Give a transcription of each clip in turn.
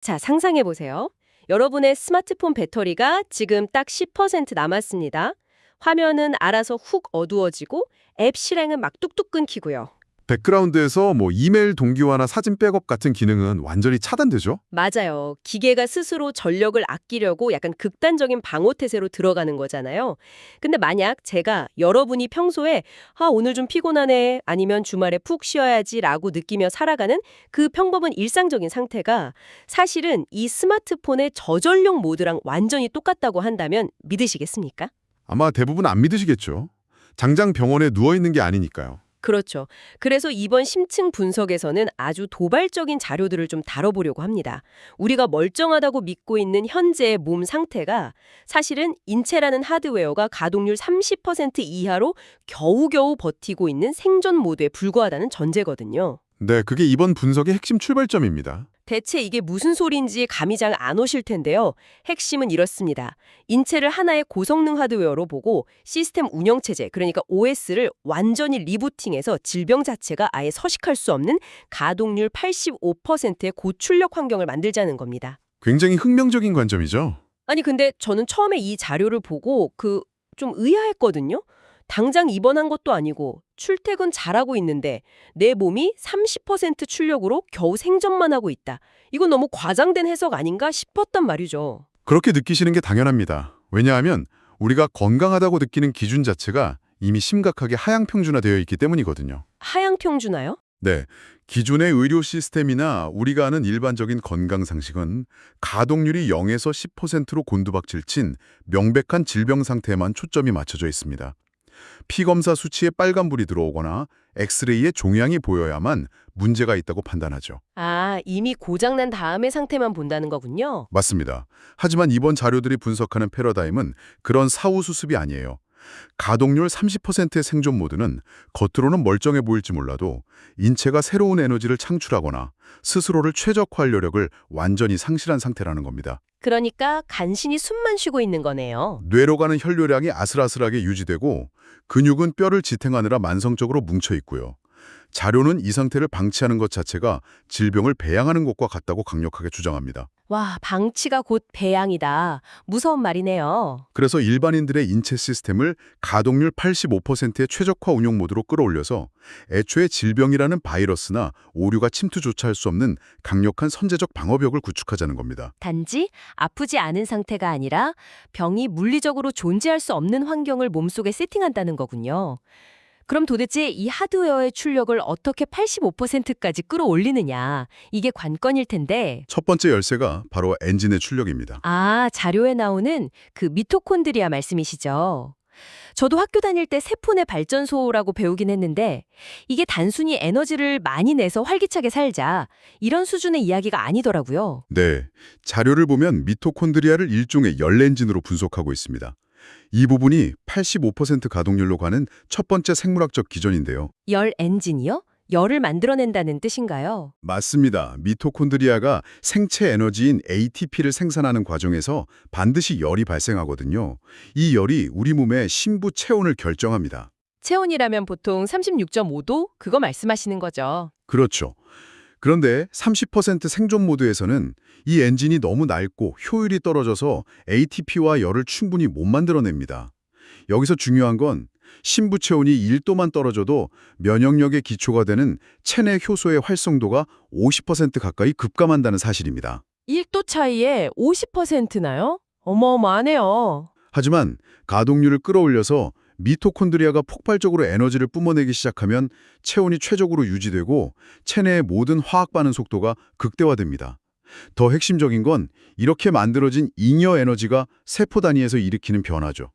자, 상상해 보세요. 여러분의 스마트폰 배터리가 지금 딱 10% 남았습니다. 화면은 알아서 훅 어두워지고 앱 실행은 막 뚝뚝 끊기고요. 백그라운드에서 이메일 동기화나 사진 백업 같은 기능은 완전히 차단되죠? 맞아요. 기계가 스스로 전력을 아끼려고 약간 극단적인 방어 태세로 들어가는 거잖아요. 근데 만약 제가 여러분이 평소에 오늘 좀 피곤하네 아니면 주말에 푹 쉬어야지라고 느끼며 살아가는 그 평범한 일상적인 상태가 사실은 이 스마트폰의 저전력 모드랑 완전히 똑같다고 한다면 믿으시겠습니까? 아마 대부분 안 믿으시겠죠. 당장 병원에 누워있는 게 아니니까요. 그렇죠. 그래서 이번 심층 분석에서는 아주 도발적인 자료들을 좀 다뤄보려고 합니다. 우리가 멀쩡하다고 믿고 있는 현재의 몸 상태가 사실은 인체라는 하드웨어가 가동률 30% 이하로 겨우겨우 버티고 있는 생존 모드에 불과하다는 전제거든요. 네, 그게 이번 분석의 핵심 출발점입니다. 대체 이게 무슨 소리인지 감이 잘 안 오실 텐데요. 핵심은 이렇습니다. 인체를 하나의 고성능 하드웨어로 보고 시스템 운영체제, 그러니까 OS를 완전히 리부팅해서 질병 자체가 아예 서식할 수 없는 가동률 85%의 고출력 환경을 만들자는 겁니다. 굉장히 혁명적인 관점이죠. 아니 근데 저는 처음에 이 자료를 보고 좀 의아했거든요. 당장 입원한 것도 아니고 출퇴근 잘하고 있는데 내 몸이 30% 출력으로 겨우 생존만 하고 있다. 이건 너무 과장된 해석 아닌가 싶었단 말이죠. 그렇게 느끼시는 게 당연합니다. 왜냐하면 우리가 건강하다고 느끼는 기준 자체가 이미 심각하게 하향평준화되어 있기 때문이거든요. 하향 평준화요? 네, 기존의 의료 시스템이나 우리가 아는 일반적인 건강 상식은 가동률이 0에서 10%로 곤두박질 친 명백한 질병 상태에만 초점이 맞춰져 있습니다. 피검사 수치에 빨간불이 들어오거나 엑스레이에 종양이 보여야만 문제가 있다고 판단하죠. 이미 고장난 다음의 상태만 본다는 거군요. 맞습니다. 하지만 이번 자료들이 분석하는 패러다임은 그런 사후 수습이 아니에요. 가동률 30%의 생존 모드는 겉으로는 멀쩡해 보일지 몰라도 인체가 새로운 에너지를 창출하거나 스스로를 최적화하려력을 완전히 상실한 상태라는 겁니다. 그러니까 간신히 숨만 쉬고 있는 거네요. 뇌로 가는 혈류량이 아슬아슬하게 유지되고 근육은 뼈를 지탱하느라 만성적으로 뭉쳐 있고요. 자료는 이 상태를 방치하는 것 자체가 질병을 배양하는 것과 같다고 강력하게 주장합니다. 와, 방치가 곧 배양이다. 무서운 말이네요. 그래서 일반인들의 인체 시스템을 가동률 85%의 최적화 운용 모드로 끌어올려서 애초에 질병이라는 바이러스나 오류가 침투조차 할 수 없는 강력한 선제적 방어벽을 구축하자는 겁니다. 단지 아프지 않은 상태가 아니라 병이 물리적으로 존재할 수 없는 환경을 몸속에 세팅한다는 거군요. 그럼 도대체 이 하드웨어의 출력을 어떻게 85%까지 끌어올리느냐, 이게 관건일 텐데. 첫 번째 열쇠가 바로 엔진의 출력입니다. 자료에 나오는 그 미토콘드리아 말씀이시죠? 저도 학교 다닐 때 세포 내 발전소라고 배우긴 했는데 이게 단순히 에너지를 많이 내서 활기차게 살자 이런 수준의 이야기가 아니더라고요. 네, 자료를 보면 미토콘드리아를 일종의 열 엔진으로 분석하고 있습니다. 이 부분이 85% 가동률로 가는 첫 번째 생물학적 기전인데요. 열 엔진이요? 열을 만들어낸다는 뜻인가요? 맞습니다. 미토콘드리아가 생체 에너지인 ATP를 생산하는 과정에서 반드시 열이 발생하거든요. 이 열이 우리 몸의 심부 체온을 결정합니다. 체온이라면 보통 36.5도? 그거 말씀하시는 거죠. 그렇죠. 그런데 30% 생존 모드에서는 이 엔진이 너무 낡고 효율이 떨어져서 ATP와 열을 충분히 못 만들어냅니다. 여기서 중요한 건 심부 체온이 1도만 떨어져도 면역력의 기초가 되는 체내 효소의 활성도가 50% 가까이 급감한다는 사실입니다. 1도 차이에 50%나요? 어마어마하네요. 하지만 가동률을 끌어올려서 미토콘드리아가 폭발적으로 에너지를 뿜어내기 시작하면 체온이 최적으로 유지되고 체내의 모든 화학 반응 속도가 극대화됩니다. 더 핵심적인 건 이렇게 만들어진 잉여 에너지가 세포 단위에서 일으키는 변화죠.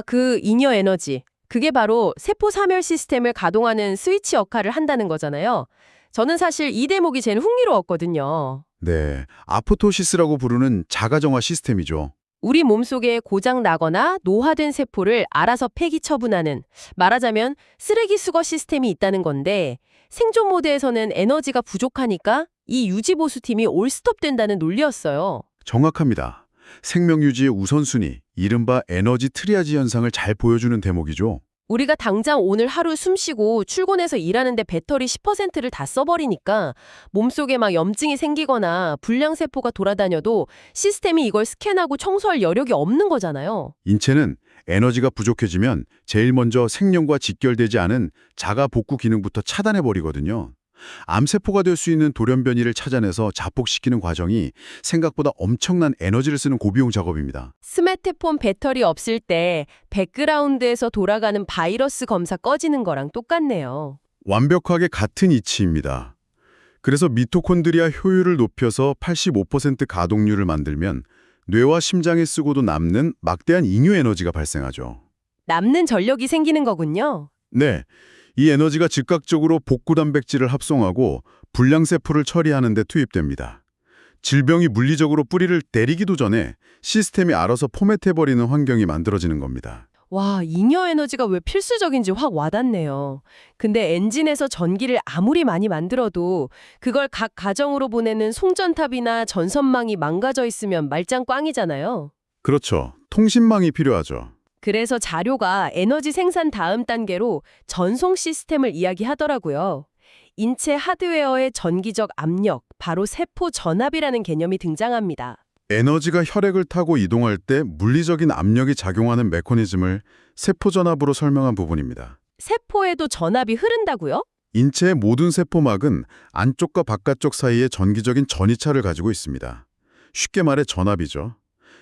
그 잉여 에너지. 그게 바로 세포 사멸 시스템을 가동하는 스위치 역할을 한다는 거잖아요. 저는 사실 이 대목이 제일 흥미로웠거든요. 네, 아포토시스라고 부르는 자가정화 시스템이죠. 우리 몸속에 고장 나거나 노화된 세포를 알아서 폐기 처분하는, 말하자면 쓰레기 수거 시스템이 있다는 건데 생존 모드에서는 에너지가 부족하니까 이 유지보수팀이 올스톱된다는 논리였어요. 정확합니다. 생명유지의 우선순위, 이른바 에너지 트리아지 현상을 잘 보여주는 대목이죠. 우리가 당장 오늘 하루 숨 쉬고 출근해서 일하는데 배터리 10%를 다 써버리니까 몸속에 막 염증이 생기거나 불량세포가 돌아다녀도 시스템이 이걸 스캔하고 청소할 여력이 없는 거잖아요. 인체는 에너지가 부족해지면 제일 먼저 생명과 직결되지 않은 자가 복구 기능부터 차단해버리거든요. 암세포가 될 수 있는 돌연변이를 찾아내서 자폭시키는 과정이 생각보다 엄청난 에너지를 쓰는 고비용 작업입니다. 스마트폰 배터리 없을 때 백그라운드에서 돌아가는 바이러스 검사 꺼지는 거랑 똑같네요. 완벽하게 같은 이치입니다. 그래서 미토콘드리아 효율을 높여서 85% 가동률을 만들면 뇌와 심장에 쓰고도 남는 막대한 잉여 에너지가 발생하죠. 남는 전력이 생기는 거군요. 네, 이 에너지가 즉각적으로 복구 단백질을 합성하고 불량세포를 처리하는 데 투입됩니다. 질병이 물리적으로 뿌리를 때리기도 전에 시스템이 알아서 포맷해버리는 환경이 만들어지는 겁니다. 와, 잉여 에너지가 왜 필수적인지 확 와닿네요. 근데 엔진에서 전기를 아무리 많이 만들어도 그걸 각 가정으로 보내는 송전탑이나 전선망이 망가져 있으면 말짱 꽝이잖아요. 그렇죠. 통신망이 필요하죠. 그래서 자료가 에너지 생산 다음 단계로 전송 시스템을 이야기하더라고요. 인체 하드웨어의 전기적 압력, 바로 세포 전압이라는 개념이 등장합니다. 에너지가 혈액을 타고 이동할 때 물리적인 압력이 작용하는 메커니즘을 세포전압으로 설명한 부분입니다. 세포에도 전압이 흐른다고요? 인체의 모든 세포막은 안쪽과 바깥쪽 사이에 전기적인 전이차를 가지고 있습니다. 쉽게 말해 전압이죠.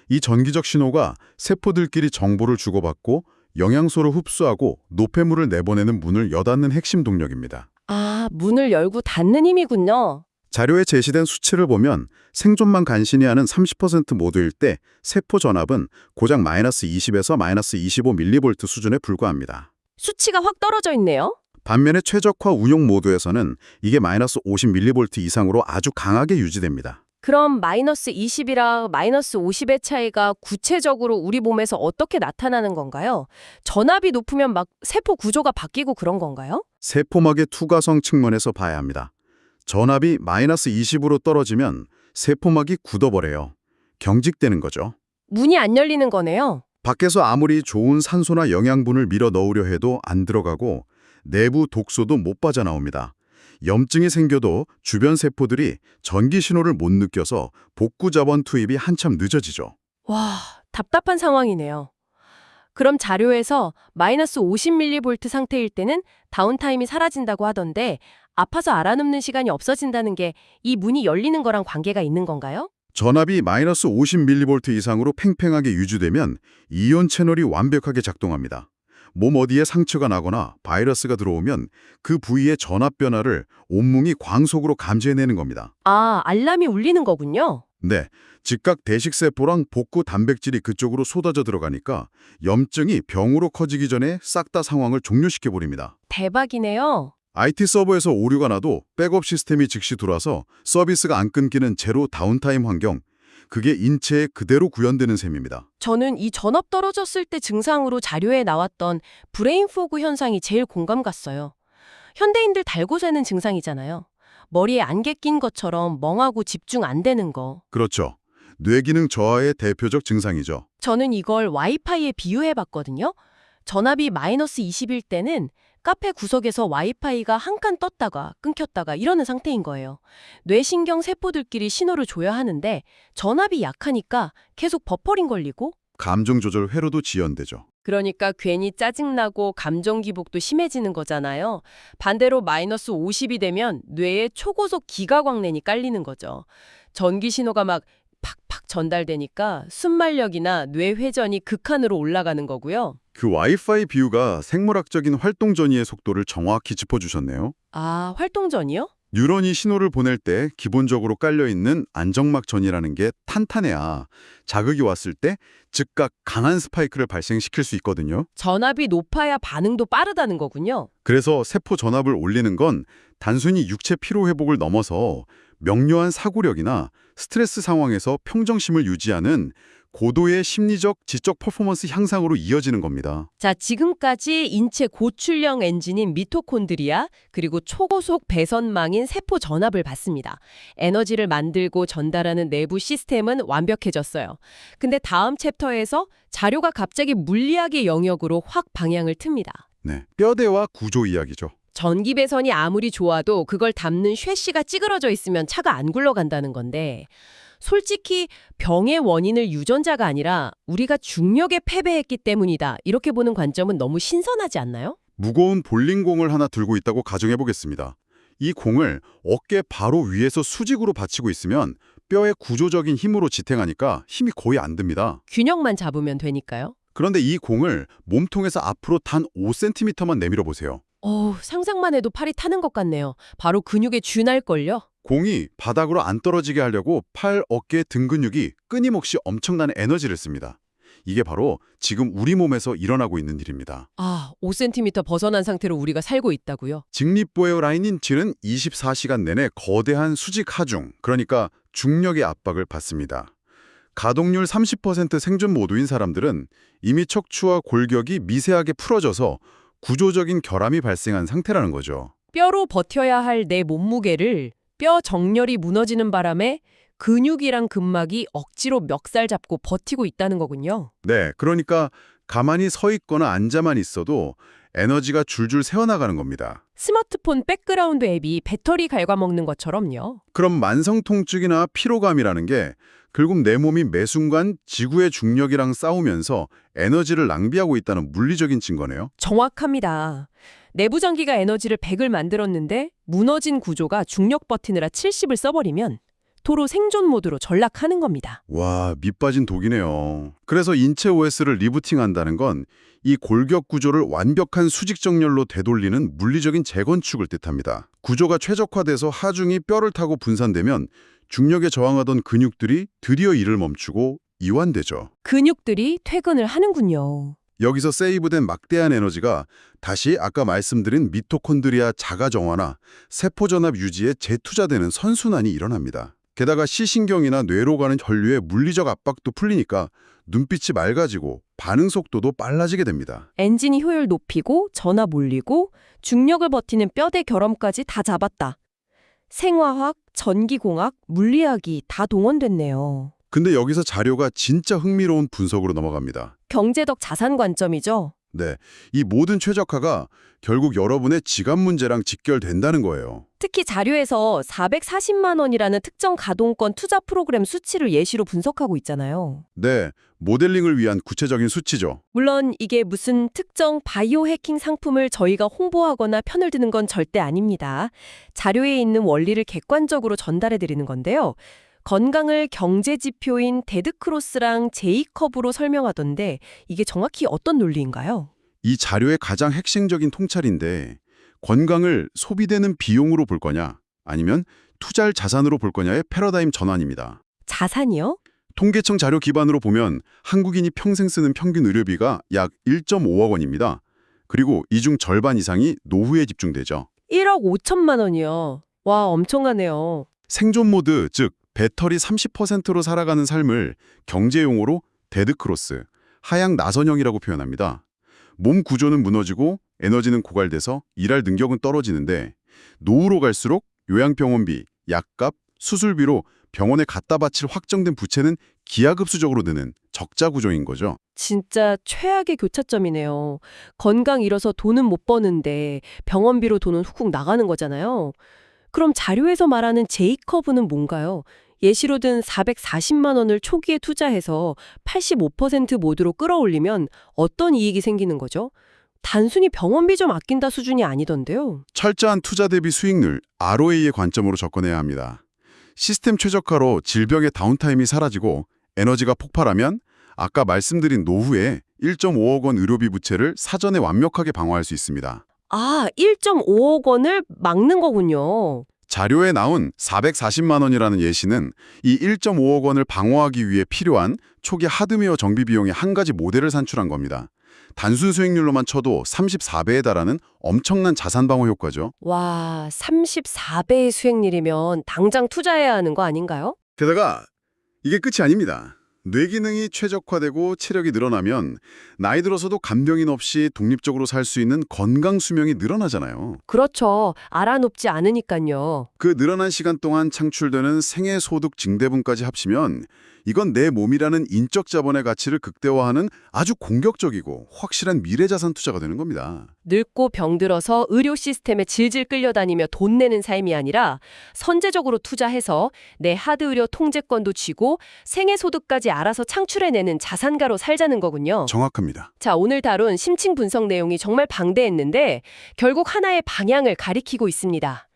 이 전기적 신호가 세포들끼리 정보를 주고받고 영양소를 흡수하고 노폐물을 내보내는 문을 여닫는 핵심 동력입니다. 아, 문을 열고 닫는 힘이군요. 자료에 제시된 수치를 보면 생존만 간신히 하는 30% 모드일 때 세포 전압은 고작 마이너스 20에서 마이너스 25mV 수준에 불과합니다. 수치가 확 떨어져 있네요. 반면에 최적화 운용 모드에서는 이게 마이너스 50mV 이상으로 아주 강하게 유지됩니다. 그럼 마이너스 20이랑 마이너스 50의 차이가 구체적으로 우리 몸에서 어떻게 나타나는 건가요? 전압이 높으면 막 세포 구조가 바뀌고 그런 건가요? 세포막의 투과성 측면에서 봐야 합니다. 전압이 마이너스 20으로 떨어지면 세포막이 굳어버려요. 경직되는 거죠. 문이 안 열리는 거네요. 밖에서 아무리 좋은 산소나 영양분을 밀어 넣으려 해도 안 들어가고 내부 독소도 못 빠져나옵니다. 염증이 생겨도 주변 세포들이 전기 신호를 못 느껴서 복구 자원 투입이 한참 늦어지죠. 와, 답답한 상황이네요. 그럼 자료에서 마이너스 50mV 상태일 때는 다운타임이 사라진다고 하던데 아파서 알아눕는 시간이 없어진다는 게 이 문이 열리는 거랑 관계가 있는 건가요? 전압이 마이너스 50mV 이상으로 팽팽하게 유지되면 이온 채널이 완벽하게 작동합니다. 몸 어디에 상처가 나거나 바이러스가 들어오면 그 부위의 전압 변화를 온몸이 광속으로 감지해내는 겁니다. 아, 알람이 울리는 거군요. 네, 즉각 대식세포랑 복구 단백질이 그쪽으로 쏟아져 들어가니까 염증이 병으로 커지기 전에 싹 다 상황을 종료시켜버립니다. 대박이네요. IT 서버에서 오류가 나도 백업 시스템이 즉시 돌아서 서비스가 안 끊기는 제로 다운타임 환경, 그게 인체에 그대로 구현되는 셈입니다. 저는 이 전압 떨어졌을 때 증상으로 자료에 나왔던 브레인 포그 현상이 제일 공감 갔어요. 현대인들 달고 새는 증상이잖아요. 머리에 안개 낀 것처럼 멍하고 집중 안 되는 거. 그렇죠. 뇌기능 저하의 대표적 증상이죠. 저는 이걸 와이파이에 비유해봤거든요. 전압이 마이너스 20일 때는 카페 구석에서 와이파이가 한 칸 떴다가 끊겼다가 이러는 상태인 거예요. 뇌신경 세포들끼리 신호를 줘야 하는데 전압이 약하니까 계속 버퍼링 걸리고 감정 조절 회로도 지연되죠. 그러니까 괜히 짜증나고 감정 기복도 심해지는 거잖아요. 반대로 마이너스 50이 되면 뇌에 초고속 기가광랜이 깔리는 거죠. 전기 신호가 막 팍팍 전달되니까 순말력이나 뇌 회전이 극한으로 올라가는 거고요. 그 와이파이 비유가 생물학적인 활동 전이의 속도를 정확히 짚어주셨네요. 아, 활동 전이요? 뉴런이 신호를 보낼 때 기본적으로 깔려있는 안정막 전이라는 게 탄탄해야 자극이 왔을 때 즉각 강한 스파이크를 발생시킬 수 있거든요. 전압이 높아야 반응도 빠르다는 거군요. 그래서 세포 전압을 올리는 건 단순히 육체 피로 회복을 넘어서 명료한 사고력이나 스트레스 상황에서 평정심을 유지하는 고도의 심리적, 지적 퍼포먼스 향상으로 이어지는 겁니다. 자, 지금까지 인체 고출력 엔진인 미토콘드리아 그리고 초고속 배선망인 세포 전압을 봤습니다. 에너지를 만들고 전달하는 내부 시스템은 완벽해졌어요. 근데 다음 챕터에서 자료가 갑자기 물리학의 영역으로 확 방향을 틉니다. 네, 뼈대와 구조 이야기죠. 전기 배선이 아무리 좋아도 그걸 담는 쉐시가 찌그러져 있으면 차가 안 굴러간다는 건데 솔직히 병의 원인을 유전자가 아니라 우리가 중력에 패배했기 때문이다. 이렇게 보는 관점은 너무 신선하지 않나요? 무거운 볼링공을 하나 들고 있다고 가정해 보겠습니다. 이 공을 어깨 바로 위에서 수직으로 받치고 있으면 뼈의 구조적인 힘으로 지탱하니까 힘이 거의 안 듭니다. 균형만 잡으면 되니까요. 그런데 이 공을 몸통에서 앞으로 단 5cm만 내밀어 보세요. 상상만 해도 팔이 타는 것 같네요. 바로 근육에 쥐날걸요? 공이 바닥으로 안 떨어지게 하려고 팔, 어깨, 등 근육이 끊임없이 엄청난 에너지를 씁니다. 이게 바로 지금 우리 몸에서 일어나고 있는 일입니다. 5cm 벗어난 상태로 우리가 살고 있다고요? 직립보헤어 라인인치는 24시간 내내 거대한 수직 하중, 그러니까 중력의 압박을 받습니다. 가동률 30% 생존 모드인 사람들은 이미 척추와 골격이 미세하게 풀어져서 구조적인 결함이 발생한 상태라는 거죠. 뼈로 버텨야 할 내 몸무게를 뼈 정렬이 무너지는 바람에 근육이랑 근막이 억지로 멱살 잡고 버티고 있다는 거군요. 네, 그러니까 가만히 서 있거나 앉아만 있어도 에너지가 줄줄 새어나가는 겁니다. 스마트폰 백그라운드 앱이 배터리 갉아먹는 것처럼요. 그럼 만성 통증이나 피로감이라는 게 결국 내 몸이 매 순간 지구의 중력이랑 싸우면서 에너지를 낭비하고 있다는 물리적인 증거네요. 정확합니다. 내부 전기가 에너지를 100을 만들었는데 무너진 구조가 중력 버티느라 70을 써버리면 도로 생존 모드로 전락하는 겁니다. 와, 밑빠진 독이네요. 그래서 인체 OS를 리부팅한다는 건 이 골격 구조를 완벽한 수직 정렬로 되돌리는 물리적인 재건축을 뜻합니다. 구조가 최적화돼서 하중이 뼈를 타고 분산되면 중력에 저항하던 근육들이 드디어 일을 멈추고 이완되죠. 근육들이 퇴근을 하는군요. 여기서 세이브된 막대한 에너지가 다시 아까 말씀드린 미토콘드리아 자가 정화나 세포 전압 유지에 재투자되는 선순환이 일어납니다. 게다가 시신경이나 뇌로 가는 혈류의 물리적 압박도 풀리니까 눈빛이 맑아지고 반응 속도도 빨라지게 됩니다. 엔진이 효율 높이고 전압 올리고 중력을 버티는 뼈대 결함까지 다 잡았다. 생화학, 전기공학, 물리학이 다 동원됐네요. 근데 여기서 자료가 진짜 흥미로운 분석으로 넘어갑니다. 경제적 자산 관점이죠. 네, 이 모든 최적화가 결국 여러분의 지갑 문제랑 직결된다는 거예요. 특히 자료에서 440만 원이라는 특정 가동권 투자 프로그램 수치를 예시로 분석하고 있잖아요. 네, 모델링을 위한 구체적인 수치죠. 물론 이게 무슨 특정 바이오 해킹 상품을 저희가 홍보하거나 편을 드는 건 절대 아닙니다. 자료에 있는 원리를 객관적으로 전달해 드리는 건데요. 건강을 경제 지표인 데드크로스랑 제이컵으로 설명하던데 이게 정확히 어떤 논리인가요? 이 자료의 가장 핵심적인 통찰인데 건강을 소비되는 비용으로 볼 거냐 아니면 투자할 자산으로 볼 거냐의 패러다임 전환입니다. 자산이요? 통계청 자료 기반으로 보면 한국인이 평생 쓰는 평균 의료비가 약 1.5억 원입니다. 그리고 이 중 절반 이상이 노후에 집중되죠. 1억 5천만 원이요. 와, 엄청나네요. 생존 모드, 즉 배터리 30%로 살아가는 삶을 경제용어로 데드크로스, 하향 나선형이라고 표현합니다. 몸 구조는 무너지고 에너지는 고갈돼서 일할 능력은 떨어지는데 노후로 갈수록 요양병원비, 약값, 수술비로 병원에 갖다 바칠 확정된 부채는 기하급수적으로 느는 적자 구조인 거죠. 진짜 최악의 교차점이네요. 건강 잃어서 돈은 못 버는데 병원비로 돈은 훅훅 나가는 거잖아요. 그럼 자료에서 말하는 제이커브는 뭔가요? 예시로 든 440만 원을 초기에 투자해서 85% 모드로 끌어올리면 어떤 이익이 생기는 거죠? 단순히 병원비 좀 아낀다 수준이 아니던데요. 철저한 투자 대비 수익률, ROA의 관점으로 접근해야 합니다. 시스템 최적화로 질병의 다운타임이 사라지고 에너지가 폭발하면 아까 말씀드린 노후에 1.5억 원 의료비 부채를 사전에 완벽하게 방어할 수 있습니다. 1.5억 원을 막는 거군요. 자료에 나온 440만 원이라는 예시는 이 1.5억 원을 방어하기 위해 필요한 초기 하드웨어 정비 비용의 한 가지 모델을 산출한 겁니다. 단순 수익률로만 쳐도 34배에 달하는 엄청난 자산 방어 효과죠. 와, 34배의 수익률이면 당장 투자해야 하는 거 아닌가요? 게다가 이게 끝이 아닙니다. 뇌 기능이 최적화되고 체력이 늘어나면 나이 들어서도 간병인 없이 독립적으로 살 수 있는 건강 수명이 늘어나잖아요. 그렇죠. 알아놓지 않으니까요. 그 늘어난 시간 동안 창출되는 생애소득 증대분까지 합치면 이건 내 몸이라는 인적 자본의 가치를 극대화하는 아주 공격적이고 확실한 미래자산 투자가 되는 겁니다. 늙고 병들어서 의료 시스템에 질질 끌려다니며 돈 내는 삶이 아니라 선제적으로 투자해서 내 하드 의료 통제권도 쥐고 생애소득까지 알아서 창출해내는 자산가로 살자는 거군요. 정확합니다. 자, 오늘 다룬 심층 분석 내용이 정말 방대했는데 결국 하나의 방향을 가리키고 있습니다.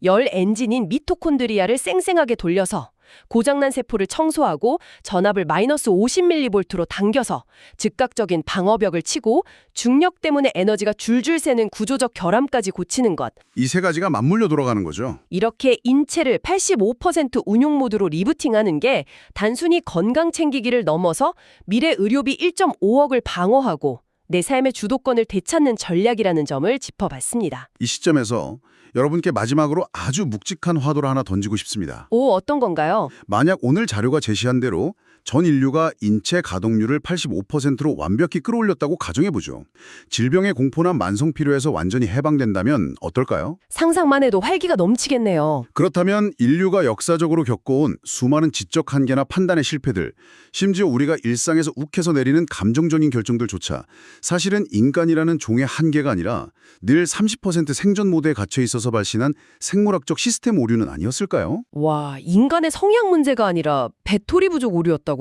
열 엔진인 미토콘드리아를 쌩쌩하게 돌려서 고장난 세포를 청소하고 전압을 마이너스 50mV로 당겨서 즉각적인 방어벽을 치고 중력 때문에 에너지가 줄줄 새는 구조적 결함까지 고치는 것. 이 세 가지가 맞물려 돌아가는 거죠. 이렇게 인체를 85% 운용 모드로 리부팅하는 게 단순히 건강 챙기기를 넘어서 미래 의료비 1.5억을 방어하고 내 삶의 주도권을 되찾는 전략이라는 점을 짚어봤습니다. 이 시점에서 여러분께 마지막으로 아주 묵직한 화두를 하나 던지고 싶습니다. 오, 어떤 건가요? 만약 오늘 자료가 제시한 대로 전 인류가 인체 가동률을 85%로 완벽히 끌어올렸다고 가정해보죠. 질병의 공포나 만성 피로에서 완전히 해방된다면 어떨까요? 상상만 해도 활기가 넘치겠네요. 그렇다면 인류가 역사적으로 겪어온 수많은 지적 한계나 판단의 실패들, 심지어 우리가 일상에서 욱해서 내리는 감정적인 결정들조차 사실은 인간이라는 종의 한계가 아니라 늘 30% 생존 모드에 갇혀 있어서 발생한 생물학적 시스템 오류는 아니었을까요? 와, 인간의 성향 문제가 아니라 배터리 부족 오류였다고요?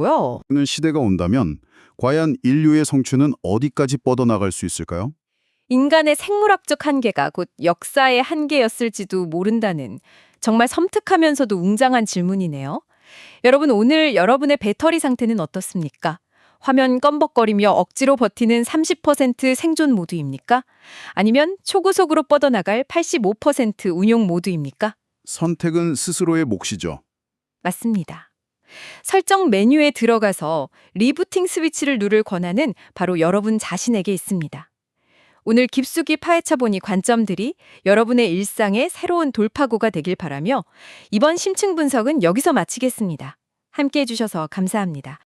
는 시대가 온다면 과연 인류의 성취는 어디까지 뻗어나갈 수 있을까요? 인간의 생물학적 한계가 곧 역사의 한계였을지도 모른다는 정말 섬뜩하면서도 웅장한 질문이네요. 여러분, 오늘 여러분의 배터리 상태는 어떻습니까? 화면 껌벅거리며 억지로 버티는 30% 생존 모드입니까? 아니면 초고속으로 뻗어나갈 85% 운용 모드입니까? 선택은 스스로의 몫이죠. 맞습니다. 설정 메뉴에 들어가서 리부팅 스위치를 누를 권한은 바로 여러분 자신에게 있습니다. 오늘 깊숙이 파헤쳐보니 관점들이 여러분의 일상의 새로운 돌파구가 되길 바라며 이번 심층 분석은 여기서 마치겠습니다. 함께해 주셔서 감사합니다.